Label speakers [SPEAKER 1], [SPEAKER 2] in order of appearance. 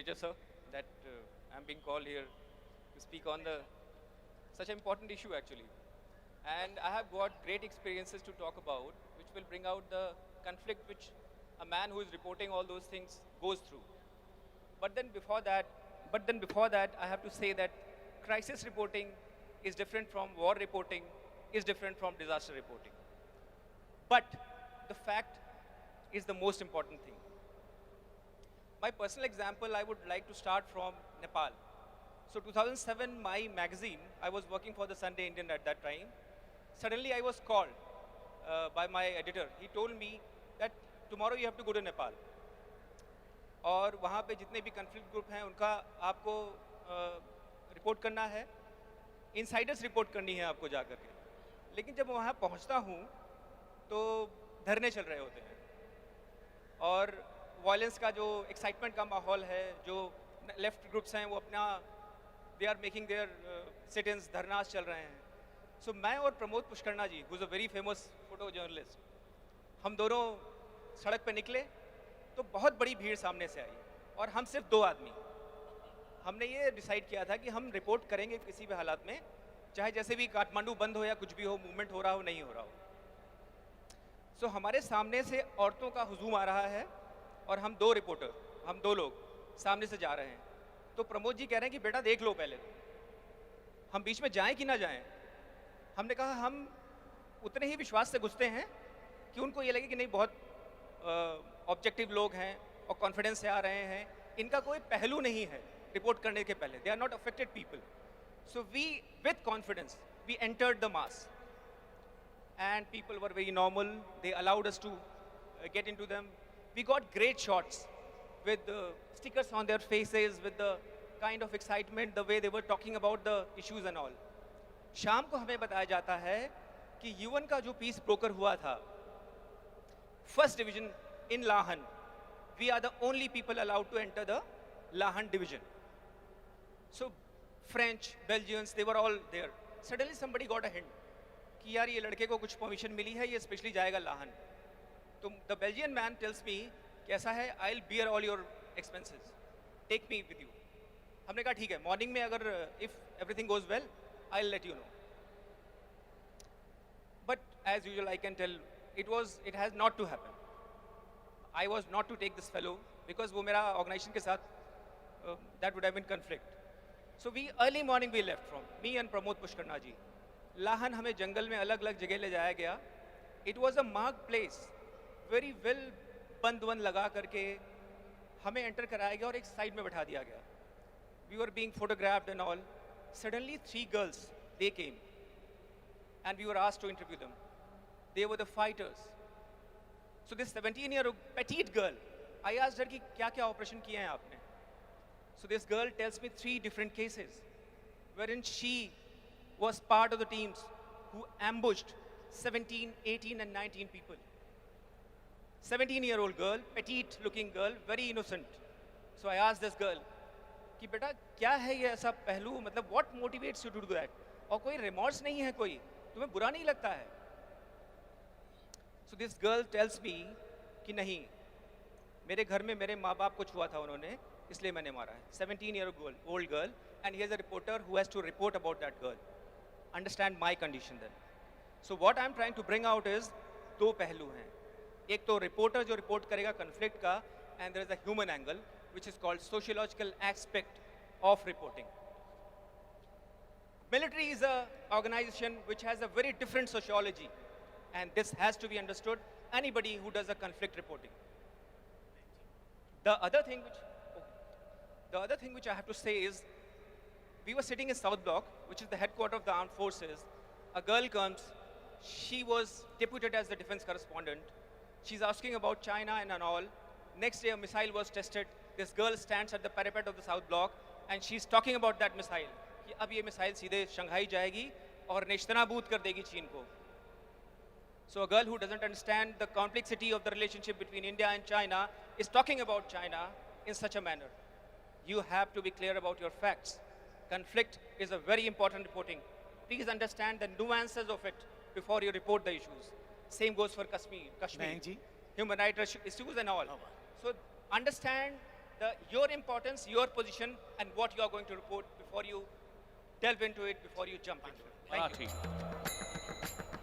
[SPEAKER 1] pleasure, sir, that I'm being called here to speak on the such an important issue actually. And I have got great experiences to talk about, which will bring out the conflict which a man who is reporting all those things goes through. But then before that, I have to say that crisis reporting is different from war reporting, is different from disaster reporting. But the fact is the most important thing. My personal example, I would like to start from Nepal. So 2007, my magazine, I was working for the Sunday Indian at that time. Suddenly I was called by my editor. He told me that tomorrow you have to go to Nepal. और वहाँ पे जितने भी conflict group हैं उनका आपको report करना है, इनसाइडर्स रिपोर्ट करनी है आपको जा करके. लेकिन जब वहाँ पहुँचता हूँ तो धरने चल रहे होते हैं और वायलेंस का जो एक्साइटमेंट का माहौल है, जो लेफ्ट ग्रुप्स हैं वो अपना they are making their sit-ins, धरनास चल रहे हैं. सो मैं और Pramod Pushkarna ji, who is a very famous photo journalist, हम दोनों सड़क पे निकले तो बहुत बड़ी भीड़ सामने से आई और हम सिर्फ 2 आदमी. हमने ये डिसाइड किया था कि हम रिपोर्ट करेंगे किसी भी हालात में, चाहे जैसे भी काठमांडू बंद हो या कुछ भी हो, मूवमेंट हो रहा हो नहीं हो रहा हो. सो हमारे सामने से औरतों का हुजूम आ रहा है और हम 2 रिपोर्टर, हम 2 लोग सामने से जा रहे हैं. तो प्रमोद जी कह रहे हैं कि बेटा देख लो पहले तो, हम बीच में जाएं कि ना जाएं. हमने कहा हम उतने ही विश्वास से घुसते हैं कि उनको ये लगे कि नहीं बहुत ऑब्जेक्टिव लोग हैं और कॉन्फिडेंस से आ रहे हैं, इनका कोई पहलू नहीं है रिपोर्ट करने के पहले, they are not affected people. So we with confidence we entered the mass and people were very normal. They allowed us to get into them. We got great shots with the stickers on their faces, with the kind of excitement, the way they were talking about the issues and all. शाम को हमें बताया जाता है कि UN का जो piece broker हुआ था, first division in Lahan, we are the only people allowed to enter the Lahan division. So French, Belgians, they were all there. Suddenly somebody got a hint कि यार ये लड़के को कुछ परमिशन मिली है, ये स्पेशली जाएगा लाहन. तो the Belgian man tells me कि ऐसा है, I will bear all your expenses, take me with you. हमने कहा ठीक है, मॉर्निंग में अगर if everything goes well I will let you know. But as usual I can tell it has not to happen. I was not to take this fellow because वो मेरा organisation के साथ that would have been conflict. So we early morning we left from me and Pramod Pushkarna ji. Lahan हमें जंगल में अलग अलग जगह ले जाया गया. It was a mark place, very well बंद वन लगा करके हमें एंटर कराया गया और एक साइड में बैठा दिया गया. We were being photographed and all. Suddenly 3 girls they came and we were asked to interview them. They were the fighters. So this 17-year-old petite girl, I asked her कि क्या क्या ऑपरेशन किए हैं आपने. So this girl tells me 3 different cases wherein she was part of the teams who ambushed 17, 18 and 19 people. 17-year-old girl, petite looking girl, very innocent. So I asked this girl कि बेटा क्या है ये ऐसा पहलू, मतलब what motivates you to do that? और कोई remorse नहीं है, कोई तुम्हें बुरा नहीं लगता है? So this girl tells me कि नहीं, मेरे घर में मेरे माँ बाप को छुआ था उन्होंने, इसलिए मैंने मारा है. 17-year-old girl, and he is a reporter who has to report about that girl. Understand my condition then. So what I'm trying to bring out is 2 पहलू हैं. एक तो रिपोर्टर जो रिपोर्ट करेगा कन्फ्लिक्ट का, and there is a human angle which is called sociological aspect of reporting. Military is a organization which has a very different sociology, and this has to be understood. Anybody who does a conflict reporting. The other thing which I have to say is, we were sitting in South Block, which is the headquarters of the armed forces. A girl comes, she was deputed as the defense correspondent. She's asking about China and all. Next day a missile was tested. This girl stands at the parapet of the South Block and she's talking about that missile. कि अब ये missile सीधे Shanghai जाएगी और नेस्तनाबूद कर देगी चीन को. So a girl who doesn't understand the complexity of the relationship between India and China is talking about China in such a manner. You have to be clear about your facts. Conflict is a very important reporting. Please understand the nuances of it before you report the issues. Same goes for Kashmir, human rights issues and all. So understand your importance, your position, and what you are going to report before you delve into it, before you jump into it. Thank you.